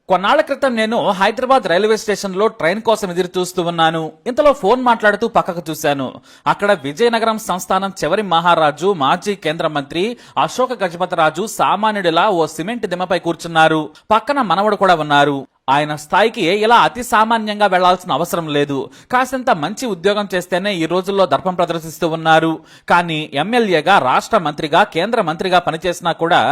కొన్నాళ్ల క్రితం నేను హైదరాబాద్ రైల్వే స్టేషన్ లో ట్రైన్ కోసం ఎదురు చూస్తూ ఉన్నాను. ఇంతలో ఫోన్ మాట్లాడుతూ పక్కకు చూశాను. అక్కడ విజయనగరం సంస్థానం చివరి మహారాజు మాజీ కేంద్ర మంత్రి అశోక గజపతిరాజు సామాన్యుడిలా ఓ సిమెంట్ దిమ్మపై కూర్చున్నారు. పక్కన మనవడు కూడా ఉన్నారు. ఆయన స్థాయికి ఇలా అతి సామాన్యంగా వెళ్లాల్సిన అవసరం లేదు. కాసింత మంచి ఉద్యోగం చేస్తేనే ఈ రోజుల్లో దర్పం ప్రదర్శిస్తూ ఉన్నారు. కానీ ఎమ్మెల్యేగా, రాష్ట్ర మంత్రిగా, కేంద్ర మంత్రిగా పనిచేసినా కూడా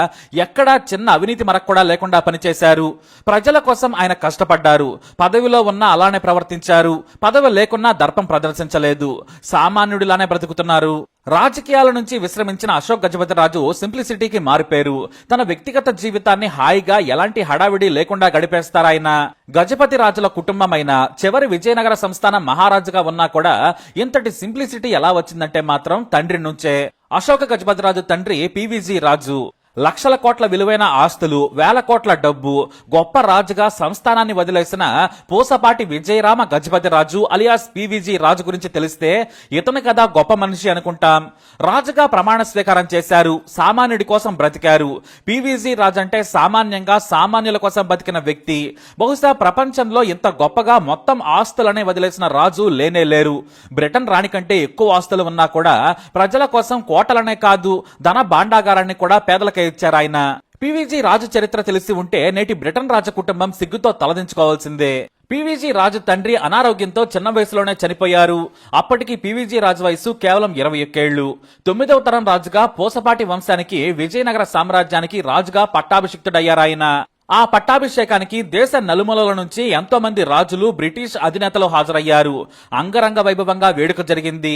ఎక్కడా చిన్న అవినీతి మరక కూడా లేకుండా పనిచేశారు. ప్రజల కోసం ఆయన కష్టపడ్డారు. పదవిలో ఉన్నా అలానే ప్రవర్తించారు. పదవి లేకున్నా దర్పం ప్రదర్శించలేదు. సామాన్యుడిలానే బ్రతుకుతున్నారు. రాజకీయాల నుంచి విశ్రమించిన అశోక్ గజపతిరాజు సింప్లిసిటీకి మారిపోయారు. తన వ్యక్తిగత జీవితాన్ని హాయిగా ఎలాంటి హడావిడి లేకుండా గడిపేస్తారాయన. గజపతి రాజుల కుటుంబమైన చివరి విజయనగర సంస్థానం మహారాజుగా ఉన్నా కూడా ఇంతటి సింప్లిసిటీ ఎలా వచ్చిందంటే మాత్రం తండ్రి నుంచే. అశోక గజపతిరాజు తండ్రి పివిజి రాజు లక్షల కోట్ల విలువైన ఆస్తులు, వేల కోట్ల డబ్బు, గొప్ప రాజుగా సంస్థానాన్ని వదిలేసిన పూసపాటి విజయరామ గజపతిరాజు అలియాస్ పివిజి రాజు గురించి తెలిస్తే ఇతను కదా గొప్ప మనిషి అనుకుంటాం. రాజుగా ప్రమాణ స్వీకారం చేశారు. సామాన్యుడి కోసం బ్రతికారు. పివిజి రాజు అంటే సామాన్యంగా సామాన్యుల కోసం బతికిన వ్యక్తి. బహుశా ప్రపంచంలో ఇంత గొప్పగా మొత్తం ఆస్తులనే వదిలేసిన రాజు లేనే లేరు. బ్రిటన్ రాణి కంటే ఎక్కువ ఆస్తులు ఉన్నా కూడా ప్రజల కోసం కోటలనే కాదు, ధన భాండాగారాన్ని కూడా పేదలకు ఇచ్చారు ఆయన. పివిజి రాజు చరిత్ర తెలిసి ఉంటే నేటి బ్రిటన్ రాజ కుటుంబం సిగ్గుతో తలదించుకోవాల్సిందే. పివిజి రాజు తండ్రి అనారోగ్యంతో చిన్న వయసులోనే చనిపోయారు. అప్పటికి పివిజి రాజు వయసు కేవలం 21 ఏళ్లు. 9వ తరం రాజుగా పూసపాటి వంశానికి, విజయనగర సామ్రాజ్యానికి రాజుగా పట్టాభిషిక్తుడయ్యారాయన. ఆ పట్టాభిషేకానికి దేశ నలుమూలల నుంచి ఎంతో మంది రాజులు, బ్రిటిష్ అధినేతలు హాజరయ్యారు. అంగరంగ వైభవంగా వేడుక జరిగింది.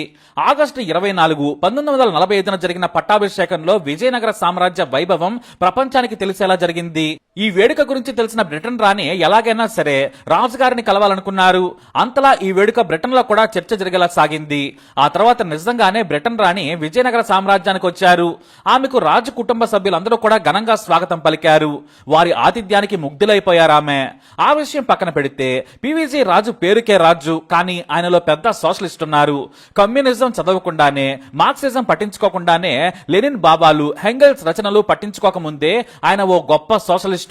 ఆగస్టు 24, 1945 జరిగిన పట్టాభిషేకంలో విజయనగర సామ్రాజ్య వైభవం ప్రపంచానికి తెలిసేలా జరిగింది. ఈ వేడుక గురించి తెలిసిన బ్రిటన్ రాణి ఎలాగైనా సరే రాజుగారిని కలవాలనుకున్నారు. అంతలా ఈ వేడుక బ్రిటన్ లో కూడా చర్చ జరిగేలా సాగింది. ఆ తర్వాత నిజంగానే బ్రిటన్ రాణి విజయనగర సామ్రాజ్యానికి వచ్చారు. ఆమెకు రాజు కుటుంబ సభ్యులందరూ కూడా ఘనంగా స్వాగతం పలికారు. వారి ఆతిథ్యానికి ముగ్ధులైపోయారామె. ఆ విషయం పక్కన పెడితే పివిజి రాజు పేరుకే రాజు, కానీ ఆయనలో పెద్ద సోషలిస్ట్ ఉన్నారు. కమ్యూనిజం చదవకుండానే, మార్క్సిజం పట్టించుకోకుండానే లెనిన్ బాబాలు, హెంగెల్స్ రచనలు పట్టించుకోకముందే ఆయన ఓ గొప్ప సోషలిస్ట్.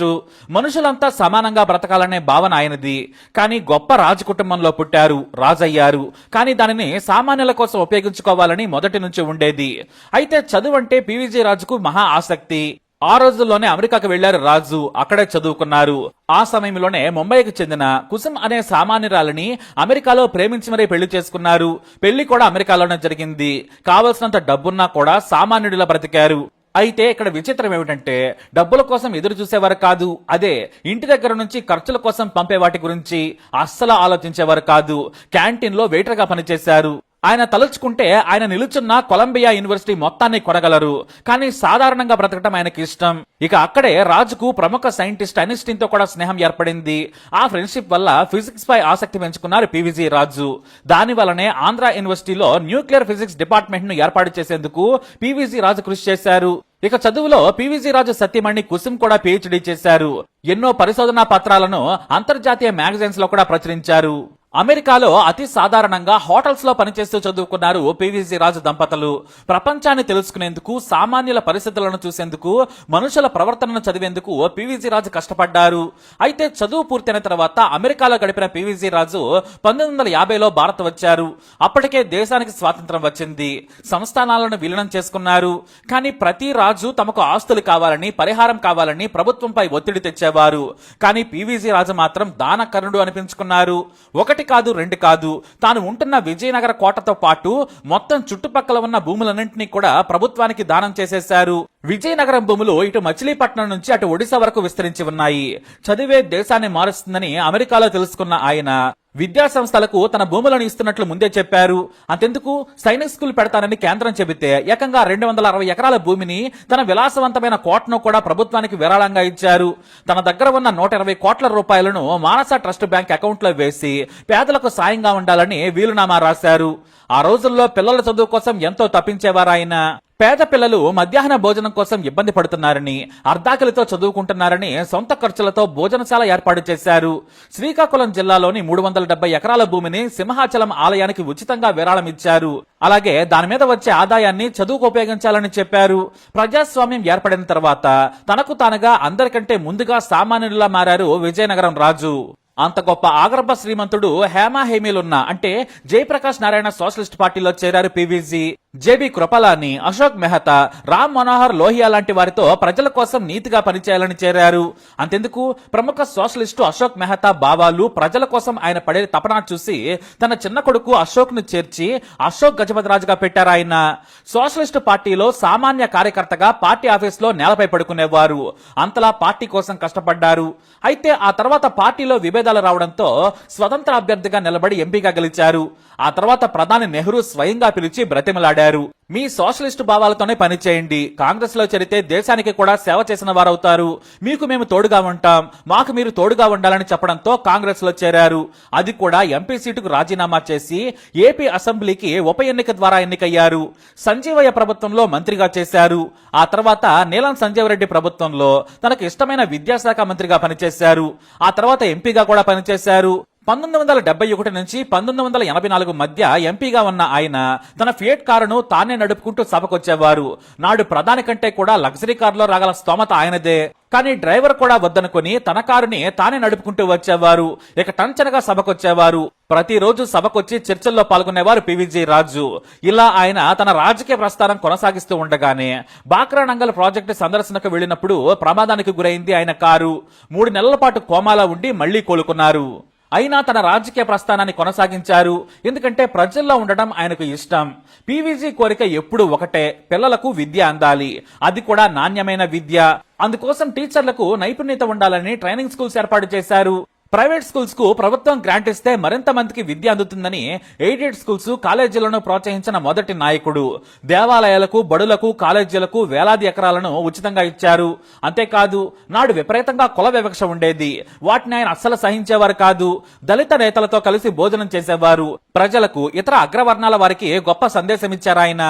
మనుషులంతా సమానంగా బ్రతకాలనే భావన ఆయనది. కానీ గొప్ప రాజు కుటుంబంలో పుట్టారు, రాజయ్యారు. కానీ దానిని సామాన్యుల కోసం ఉపయోగించుకోవాలని మొదటి నుంచి ఉండేది. అయితే చదువు అంటే పివిజి రాజుకు మహా ఆసక్తి. ఆ రోజుల్లోనే అమెరికాకు వెళ్లారు రాజు. అక్కడే చదువుకున్నారు. ఆ సమయంలోనే ముంబైకి చెందిన కుసుమ్ అనే సామాన్యురాలిని అమెరికాలో ప్రేమించి మరీ పెళ్లి చేసుకున్నారు. పెళ్లి కూడా అమెరికాలోనే జరిగింది. కావలసినంత డబ్బున్నా కూడా సామాన్యుడిలా బ్రతికారు. అయితే ఇక్కడ విచిత్రం ఏమిటంటే డబ్బుల కోసం ఎదురు చూసేవారు కాదు, అదే ఇంటి దగ్గర నుంచి ఖర్చుల కోసం పంపే వాటి గురించి అస్సలు ఆలోచించేవారు కాదు. క్యాంటీన్ లో వెయిటర్ గా పనిచేశారు. ఆయన తలుచుకుంటే ఆయన నిలుచున్న కొలంబియా యూనివర్సిటీ మొత్తాన్ని కొనగలరు. కానీ సాధారణంగా బ్రతకటం ఆయనకి ఇష్టం. ఇక అక్కడే రాజుకు ప్రముఖ సైంటిస్ట్ ఐన్స్టీన్ తో కూడా స్నేహం ఏర్పడింది. ఆ ఫ్రెండ్షిప్ వల్ల ఫిజిక్స్ పై ఆసక్తి పెంచుకున్నారు పివిజి రాజు. దాని వల్లనే ఆంధ్ర యూనివర్సిటీలో న్యూక్లియర్ ఫిజిక్స్ డిపార్ట్మెంట్ ను ఏర్పాటు చేసేందుకు పివిజి రాజు కృషి చేశారు. ఇక చదువులో పివిజి రాజు సత్యమణి కుసుమ్ కూడా పిహెచ్డి చేశారు. ఎన్నో పరిశోధనా పత్రాలను అంతర్జాతీయ మ్యాగజైన్స్ లో కూడా ప్రచురించారు. అమెరికాలో అతి సాధారణంగా హోటల్స్ లో పనిచేస్తూ చదువుకున్నారు పివిజి రాజు దంపతులు. ప్రపంచాన్ని తెలుసుకునేందుకు, సామాన్యుల పరిస్థితులను చూసేందుకు, మనుషుల ప్రవర్తనను చదివేందుకు పివిజి రాజు కష్టపడ్డారు. అయితే చదువు పూర్తయిన తర్వాత అమెరికాలో గడిపిన పివిజి రాజు 1950లో భారత్ వచ్చారు. అప్పటికే దేశానికి స్వాతంత్రం వచ్చింది. సంస్థానాలను విలీనం చేసుకున్నారు. కానీ ప్రతి రాజు తమకు ఆస్తులు కావాలని, పరిహారం కావాలని ప్రభుత్వంపై ఒత్తిడి తెచ్చేవారు. కానీ పివిజి రాజు మాత్రం దానకర్ణుడు అనిపించుకున్నారు. ఒకటి కాదు, రెండు కాదు, తాను ఉంటున్న విజయనగర కోటతో పాటు మొత్తం చుట్టుపక్కల ఉన్న భూములన్నింటినీ కూడా ప్రభుత్వానికి దానం చేసేశారు. విజయనగరం భూములు ఇటు మచిలీపట్నం నుంచి అటు ఒడిశా వరకు విస్తరించి ఉన్నాయి. చదివే దేశాన్ని మారుస్తుందని అమెరికాలో తెలుసుకున్న ఆయన విద్యా సంస్థలకు తన భూములను ఇస్తున్నట్లు ముందే చెప్పారు. అంతెందుకు, సైనిక్ స్కూల్ పెడతానని కేంద్రం చెబితే ఏకంగా 260 ఎకరాల భూమిని, తన విలాసవంతమైన కోటను కూడా ప్రభుత్వానికి విరాళంగా ఇచ్చారు. తన దగ్గర ఉన్న 120 కోట్ల రూపాయలను మానస ట్రస్ట్ బ్యాంక్ అకౌంట్ లో వేసి పేదలకు సాయంగా ఉండాలని వీలునామా రాశారు. ఆ రోజుల్లో పిల్లల చదువు కోసం ఎంతో తప్పించేవారు ఆయన. పేద పిల్లలు మధ్యాహ్న భోజనం కోసం ఇబ్బంది పడుతున్నారని, అర్ధాకలితో చదువుకుంటున్నారని సొంత ఖర్చులతో భోజనశాల ఏర్పాటు చేశారు. శ్రీకాకుళం జిల్లాలోని 370 ఎకరాల భూమిని సింహాచలం ఆలయానికి ఉచితంగా విరాళం ఇచ్చారు. అలాగే దాని మీద వచ్చే ఆదాయాన్ని చదువుకు ఉపయోగించాలని చెప్పారు. ప్రజాస్వామ్యం ఏర్పడిన తర్వాత తనకు తానుగా అందరికంటే ముందుగా సామాన్యుడిలా మారారు విజయనగరం రాజు. అంత గొప్ప ఆగర్భ శ్రీమంతుడు హేమీలున్న అంటే జయప్రకాష్ నారాయణ సోషలిస్ట్ పార్టీలో చేరారు పీవీజీ. జేబీ కృపలాని, అశోక్ మెహతా, రామ్ మనోహర్ లోహియా లాంటి వారితో ప్రజల కోసం నీతిగా పనిచేయాలని చేరారు. అంతెందుకు, ప్రముఖ సోషలిస్టు అశోక్ మెహతా బావాలు ప్రజల కోసం ఆయన పడే తపన చూసి తన చిన్న కొడుకు అశోక్ ను చేర్చి అశోక్ గజపతిరాజుగా పెట్టారు ఆయన. సోషలిస్టు పార్టీలో సామాన్య కార్యకర్తగా పార్టీ ఆఫీసులో నేలపై పడుకునేవారు. అంతలా పార్టీ కోసం కష్టపడ్డారు. అయితే ఆ తర్వాత పార్టీలో విభేదాలు రావడంతో స్వతంత్ర అభ్యర్థిగా నిలబడి ఎంపీగా గెలిచారు. ఆ తర్వాత ప్రధాని నెహ్రూ స్వయంగా పిలిచి బ్రతిమలాడారు. మీ సోషలిస్టు భావాలతోనే పనిచేయండి, కాంగ్రెస్ లో చేరితే దేశానికి కూడా సేవ చేసిన వారవుతారు, మీకు మేము తోడుగా ఉంటాం, మాకు మీరు తోడుగా ఉండాలని చెప్పడంతో కాంగ్రెస్ లో చేరారు. అది కూడా ఎంపీ సీటుకు రాజీనామా చేసి ఏపీ అసెంబ్లీకి ఉప ఎన్నిక ద్వారా ఎన్నికయ్యారు. సంజీవయ్య ప్రభుత్వంలో మంత్రిగా చేశారు. ఆ తర్వాత నీలం సంజీవరెడ్డి ప్రభుత్వంలో తనకు ఇష్టమైన విద్యాశాఖ మంత్రిగా పనిచేశారు. ఆ తర్వాత ఎంపీగా కూడా పనిచేశారు. 1971 నుంచి 1984 మధ్య ఎంపీగా ఉన్న ఆయన తన ఫియట్ కారును తానే నడుపుకుంటూ సభకొచ్చేవారు. నాడు ప్రధాని కంటే కూడా లగ్జరీ కారులో రాగల స్తోమత ఆయనదే. కానీ డ్రైవర్ కూడా వద్దనుకుని తన కారుని తానే నడుపుకుంటూ వచ్చేవారు. ఇక టంచనగా సభకొచ్చేవారు. ప్రతిరోజు సభకొచ్చి చర్చల్లో పాల్గొనేవారు పీవీజీ రాజు. ఇలా ఆయన తన రాజకీయ ప్రస్థానం కొనసాగిస్తూ ఉండగానే బాక్రా నంగల్ ప్రాజెక్టు సందర్శనకు వెళ్లినప్పుడు ప్రమాదానికి గురైంది ఆయన కారు. 3 నెలల పాటు కోమాలో ఉండి మళ్లీ కోలుకున్నారు. అయినా తన రాజకీయ ప్రస్థానాన్ని కొనసాగించారు. ఎందుకంటే ప్రజల్లో ఉండడం ఆయనకు ఇష్టం. పీవీజీ కోరిక ఎప్పుడూ ఒకటే, పిల్లలకు విద్య అందాలి, అది కూడా నాణ్యమైన విద్య. అందుకోసం టీచర్లకు నైపుణ్యత ఉండాలని ట్రైనింగ్ స్కూల్స్ ఏర్పాటు చేశారు. ప్రైవేట్ స్కూల్స్ కు ప్రభుత్వం గ్రాంట్ ఇస్తే మరింత మందికి విద్య అందుతుందని ఎయిడెడ్ స్కూల్స్, కాలేజీలను ప్రోత్సహించిన మొదటి నాయకుడు. దేవాలయాలకు, బడులకు, కాలేజీలకు వేలాది ఎకరాలను ఉచితంగా ఇచ్చారు. అంతేకాదు, నాడు విపరీతంగా కుల వివక్ష ఉండేది. వాటిని ఆయన అస్సలు సహించేవారు కాదు. దళిత నేతలతో కలిసి భోజనం చేసేవారు. ప్రజలకు, ఇతర అగ్రవర్ణాల వారికి గొప్ప సందేశం ఇచ్చారు ఆయన.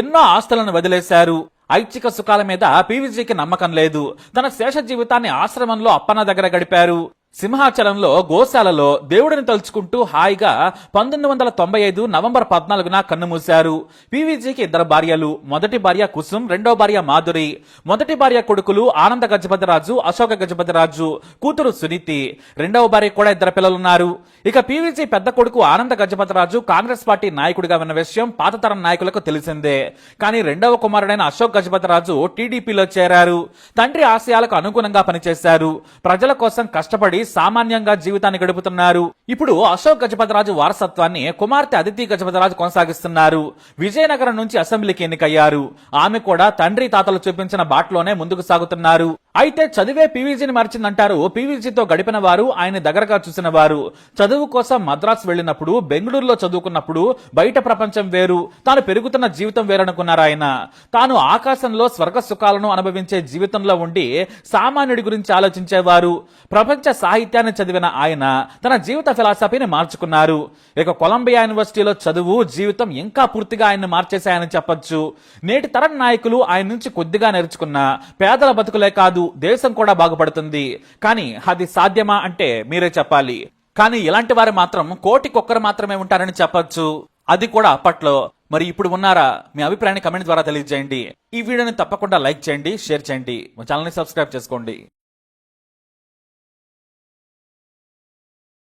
ఎన్నో ఆస్తులను వదిలేశారు. ఐచ్ఛిక సుఖాల మీద పీవీజీకి నమ్మకం లేదు. తన శేష జీవితాన్ని ఆశ్రమంలో అప్పన్న దగ్గర గడిపారు. సింహాచలంలో గోశాలలో దేవుడిని తలుచుకుంటూ హాయిగా 1995 నవంబర్ 14న కన్నుమూశారు. పీవీజీకి 2 భార్యలు. మొదటి భార్య కుసుమ్, రెండో భార్య మాధురి. మొదటి భార్య కొడుకులు ఆనంద గజపతిరాజు, అశోక గజపతిరాజు, కూతురు సునీతి. రెండవ భార్య కూడా 2 పిల్లలున్నారు. ఇక పీవీజీ పెద్ద కొడుకు ఆనంద గజపతిరాజు కాంగ్రెస్ పార్టీ నాయకుడిగా ఉన్న విషయం పాతతరం నాయకులకు తెలిసిందే. కానీ రెండవ కుమారుడైన అశోక్ గజపతిరాజు టీడీపీలో చేరారు. తండ్రి ఆశయాలకు అనుగుణంగా పనిచేశారు. ప్రజల కోసం కష్టపడి సామాన్యంగా జీవితాన్ని గడుపుతున్నారు. ఇప్పుడు అశోక్ గజపతిరాజు వారసత్వాన్ని కుమార్తె అదితి గజపతిరాజు కొనసాగిస్తున్నారు. విజయనగరం నుంచి అసెంబ్లీకి ఎన్నికయ్యారు. ఆమె కూడా తండ్రి తాతలు చూపించిన బాటలోనే ముందుకు సాగుతున్నారు. అయితే చదివే పీవీజీని మార్చిందంటారు. పీవీజీతో గడిపిన వారు, ఆయన దగ్గరగా చూసిన వారు. చదువు కోసం మద్రాసు వెళ్లినప్పుడు, బెంగళూరులో చదువుకున్నప్పుడు బయట ప్రపంచం వేరు, తాను పెరుగుతున్న జీవితం వేరనుకున్నారు ఆయన. తాను ఆకాశంలో స్వర్గ సుఖాలను అనుభవించే జీవితంలో ఉండి సామాన్యుడి గురించి ఆలోచించేవారు. ప్రపంచ సాహిత్యాన్ని చదివిన ఆయన తన జీవిత ఫిలాసఫీని మార్చుకున్నారు. ఇక కొలంబియా యూనివర్సిటీలో చదువు, జీవితం ఇంకా పూర్తిగా ఆయన్ని మార్చేశాయని చెప్పొచ్చు. నేటి తరం నాయకులు ఆయన నుంచి కొద్దిగా నేర్చుకున్న పేదల బతుకులే కాదు, దేశం కూడా బాగుపడుతుంది. కానీ అది సాధ్యమా అంటే మీరే చెప్పాలి. కానీ ఇలాంటి వారు మాత్రం కోటికొక్కరు మాత్రమే ఉంటారని చెప్పొచ్చు. అది కూడా అప్పట్లో. మరి ఇప్పుడు ఉన్నారా? మీ అభిప్రాయాన్ని కమెంట్ ద్వారా తెలియజేయండి. ఈ వీడియోని తప్పకుండా లైక్ చేయండి, షేర్ చేయండి, మా ఛానల్ని సబ్స్క్రైబ్ చేసుకోండి.